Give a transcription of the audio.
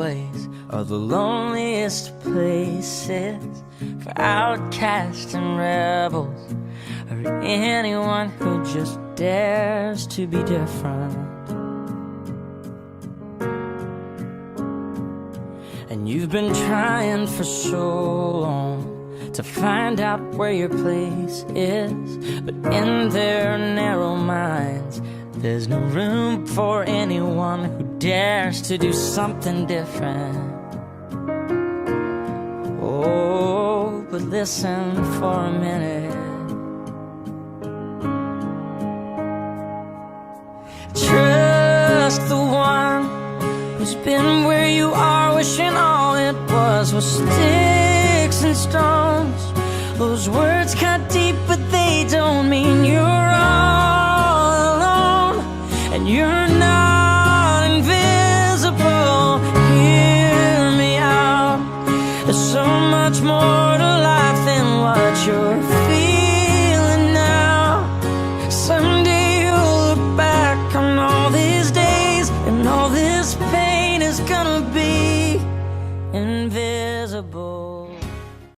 boys are the loneliest places for outcasts and rebels, or anyone who just dares to be different. And you've been trying for so long to find out where your place is, but in their narrow minds there's no room for anyone who dares to do something different. Oh, but listen for a minute. Trust the one who's been where you are, wishing all it was sticks and stones. Those words cut deep, but they don't mean you're all alone, and you're not invisible. Hear me out, there's so much more to